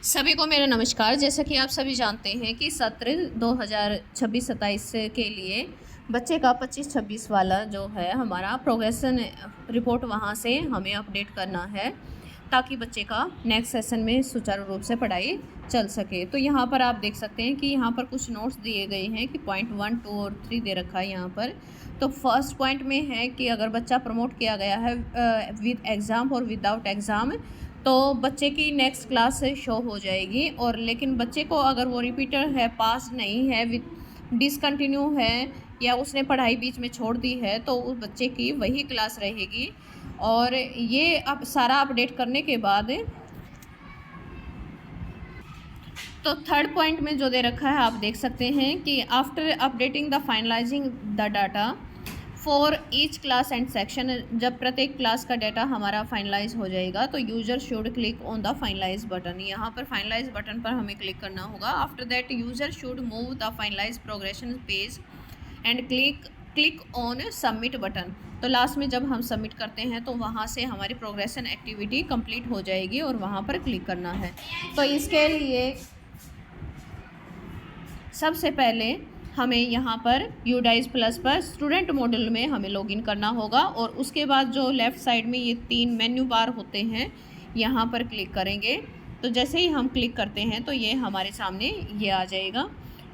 सभी को मेरा नमस्कार। जैसा कि आप सभी जानते हैं कि सत्र 2026-27 के लिए बच्चे का 25-26 वाला जो है हमारा प्रोग्रेशन रिपोर्ट वहाँ से हमें अपडेट करना है ताकि बच्चे का नेक्स्ट सेशन में सुचारू रूप से पढ़ाई चल सके। तो यहाँ पर आप देख सकते हैं कि यहाँ पर कुछ नोट्स दिए गए हैं कि पॉइंट 1, 2 और 3 दे रखा है यहाँ पर। तो फर्स्ट पॉइंट में है कि अगर बच्चा प्रमोट किया गया है विद एग्ज़ाम और विदाउट एग्ज़ाम तो बच्चे की नेक्स्ट क्लास से शो हो जाएगी। और लेकिन बच्चे को अगर वो रिपीटर है, पास नहीं है, डिसकंटिन्यू है या उसने पढ़ाई बीच में छोड़ दी है तो उस बच्चे की वही क्लास रहेगी। और ये अब सारा अपडेट करने के बाद तो थर्ड पॉइंट में जो दे रखा है आप देख सकते हैं कि after updating the finalising the data for each class and section, जब प्रत्येक क्लास का डाटा हमारा फाइनलाइज हो जाएगा तो user should click on the finalise button. यहाँ पर फाइनलाइज बटन पर हमें क्लिक करना होगा। After that user should move the finalise progression page and click on submit button. तो लास्ट में जब हम सबमिट करते हैं तो वहाँ से हमारी प्रोग्रेशन एक्टिविटी कंप्लीट हो जाएगी और वहाँ पर क्लिक करना है। तो इसके लिए सबसे पहले हमें यहाँ पर यूडाइज प्लस पर स्टूडेंट मॉड्यूल में हमें लॉगिन करना होगा और उसके बाद जो लेफ़्ट साइड में ये 3 मेन्यू बार होते हैं यहाँ पर क्लिक करेंगे। तो जैसे ही हम क्लिक करते हैं तो ये हमारे सामने ये आ जाएगा।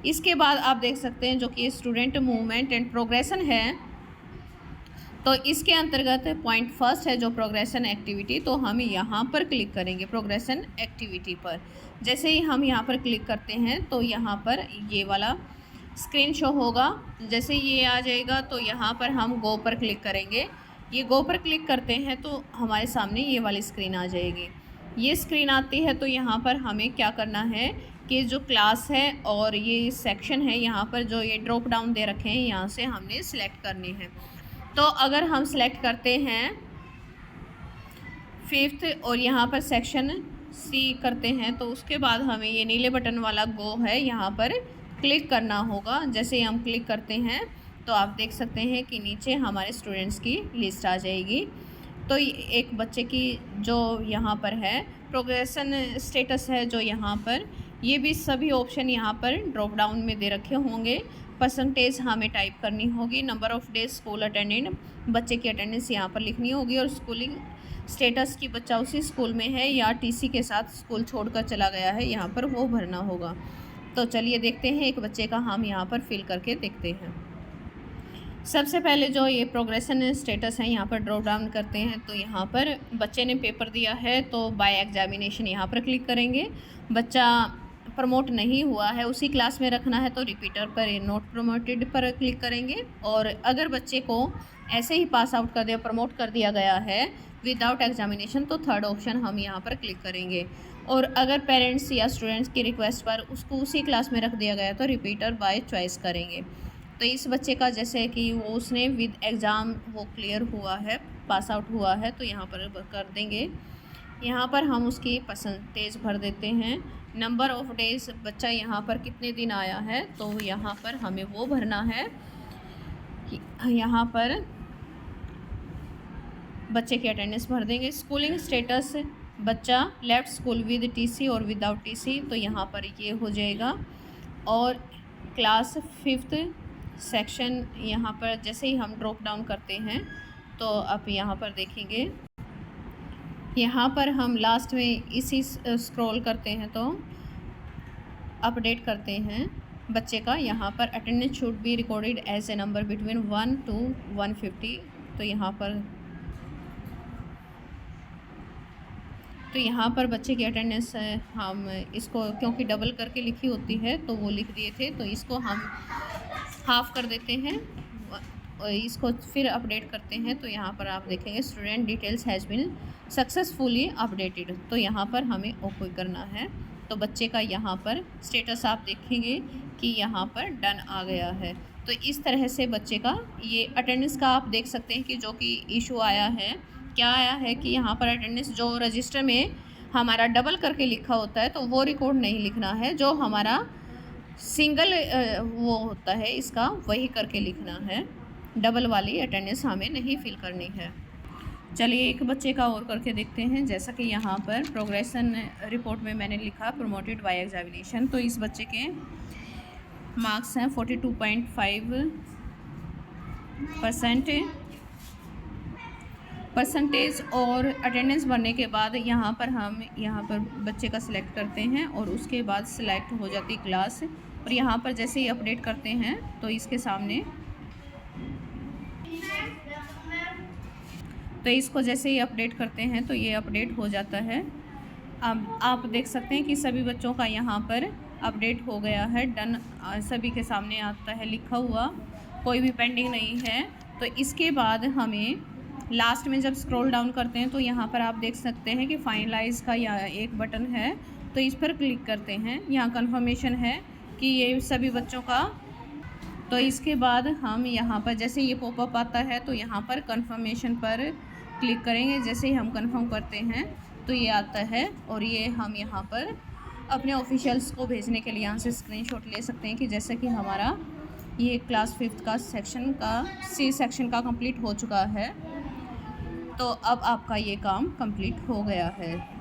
इसके बाद आप देख सकते हैं जो कि स्टूडेंट मूवमेंट एंड प्रोग्रेशन है, तो इसके अंतर्गत पॉइंट फर्स्ट है जो प्रोग्रेशन एक्टिविटी, तो हम यहाँ पर क्लिक करेंगे प्रोग्रेशन एक्टिविटी पर। जैसे ही हम यहाँ पर क्लिक करते हैं तो यहाँ पर ये वाला स्क्रीन शो होगा। जैसे ये आ जाएगा तो यहाँ पर हम गो पर क्लिक करेंगे। ये गो पर क्लिक करते हैं तो हमारे सामने ये वाली स्क्रीन आ जाएगी। ये स्क्रीन आती है तो यहाँ पर हमें क्या करना है कि जो क्लास है और ये सेक्शन है यहाँ पर जो ये ड्रॉप डाउन दे रखे हैं यहाँ से हमने सिलेक्ट करनी है। तो अगर हम सिलेक्ट करते हैं 5th और यहाँ पर सेक्शन सी करते हैं तो उसके बाद हमें ये नीले बटन वाला गो है यहाँ पर क्लिक करना होगा। जैसे ही हम क्लिक करते हैं तो आप देख सकते हैं कि नीचे हमारे स्टूडेंट्स की लिस्ट आ जाएगी। तो एक बच्चे की जो यहाँ पर है प्रोग्रेशन स्टेटस है जो यहाँ पर, ये भी सभी ऑप्शन यहाँ पर ड्रॉप डाउन में दे रखे होंगे। परसेंटेज हमें टाइप करनी होगी, number of days school attended, बच्चे की अटेंडेंस यहाँ पर लिखनी होगी और स्कूलिंग स्टेटस की बच्चा उसी स्कूल में है या टीसी के साथ स्कूल छोड़कर चला गया है यहाँ पर वो भरना होगा। तो चलिए देखते हैं एक बच्चे का हम यहाँ पर फिल करके देखते हैं। सबसे पहले जो ये प्रोग्रेशन स्टेटस है यहाँ पर ड्रॉप डाउन करते हैं तो यहाँ पर बच्चे ने पेपर दिया है तो बाय एग्जामिनेशन यहाँ पर क्लिक करेंगे। बच्चा प्रमोट नहीं हुआ है उसी क्लास में रखना है तो रिपीटर पर नोट प्रमोटेड पर क्लिक करेंगे। और अगर बच्चे को ऐसे ही पास आउट कर दिया, प्रमोट कर दिया गया है विदाउट एग्जामिनेशन तो थर्ड ऑप्शन हम यहाँ पर क्लिक करेंगे। और अगर पेरेंट्स या स्टूडेंट्स की रिक्वेस्ट पर उसको उसी क्लास में रख दिया गया तो रिपीटर बाय चॉइस करेंगे। तो इस बच्चे का जैसे कि वो उसने विद एग्ज़ाम वो क्लियर हुआ है, पास आउट हुआ है तो यहाँ पर कर देंगे। यहाँ पर हम उसकी परसेंटेज भर देते हैं। नंबर ऑफ़ डेज बच्चा यहाँ पर कितने दिन आया है तो यहाँ पर हमें वो भरना है। यहाँ पर बच्चे की अटेंडेंस भर देंगे। स्कूलिंग स्टेटस बच्चा लेफ्ट स्कूल विद टीसी और विदाउट टीसी तो यहाँ पर ये हो जाएगा। और क्लास 5th सेक्शन यहाँ पर जैसे ही हम ड्रॉप डाउन करते हैं तो अब यहाँ पर देखेंगे, यहाँ पर हम लास्ट में इसी स्क्रॉल करते हैं तो अपडेट करते हैं बच्चे का। यहाँ पर attendance should be recorded as a number between 1 to 150। तो यहाँ पर बच्चे की अटेंडेंस हम इसको क्योंकि डबल करके लिखी होती है तो वो लिख दिए थे तो इसको हम हाफ कर देते हैं और इसको फिर अपडेट करते हैं। तो यहाँ पर आप देखेंगे student details has been successfully updated तो यहाँ पर हमें ओके करना है। तो बच्चे का यहाँ पर स्टेटस आप देखेंगे कि यहाँ पर डन आ गया है। तो इस तरह से बच्चे का ये अटेंडेंस का आप देख सकते हैं कि जो कि इशू आया है, क्या आया है कि यहाँ पर अटेंडेंस जो रजिस्टर में हमारा डबल करके लिखा होता है तो वो रिकॉर्ड नहीं लिखना है, जो हमारा सिंगल वो होता है इसका वही करके लिखना है, डबल वाली अटेंडेंस हमें नहीं फिल करनी है। चलिए एक बच्चे का और करके देखते हैं। जैसा कि यहाँ पर प्रोग्रेशन रिपोर्ट में मैंने लिखा प्रमोटेड बाय एग्जामिनेशन, तो इस बच्चे के मार्क्स हैं 42.5% परसेंटेज, और अटेंडेंस बढ़ने के बाद यहाँ पर बच्चे का सिलेक्ट करते हैं और उसके बाद सिलेक्ट हो जाती क्लास। और यहाँ पर जैसे ही अपडेट करते हैं तो इसके सामने, तो इसको जैसे ही अपडेट करते हैं तो ये अपडेट हो जाता है। अब आप देख सकते हैं कि सभी बच्चों का यहाँ पर अपडेट हो गया है, डन सभी के सामने आता है लिखा हुआ, कोई भी पेंडिंग नहीं है। तो इसके बाद हमें लास्ट में जब स्क्रॉल डाउन करते हैं तो यहाँ पर आप देख सकते हैं कि फाइनलाइज का यहाँ एक बटन है, तो इस पर क्लिक करते हैं। यहाँ कंफर्मेशन है कि ये सभी बच्चों का, तो इसके बाद हम यहाँ पर जैसे ये पॉपअप आता है तो यहाँ पर कंफर्मेशन पर क्लिक करेंगे। जैसे ही हम कंफर्म करते हैं तो ये आता है, और ये हम यहाँ पर अपने ऑफिशियल्स को भेजने के लिए यहाँ से स्क्रीनशॉट ले सकते हैं कि जैसे कि हमारा ये क्लास 5th का सेक्शन का सी सेक्शन का कंप्लीट हो चुका है। तो अब आपका ये काम कंप्लीट हो गया है।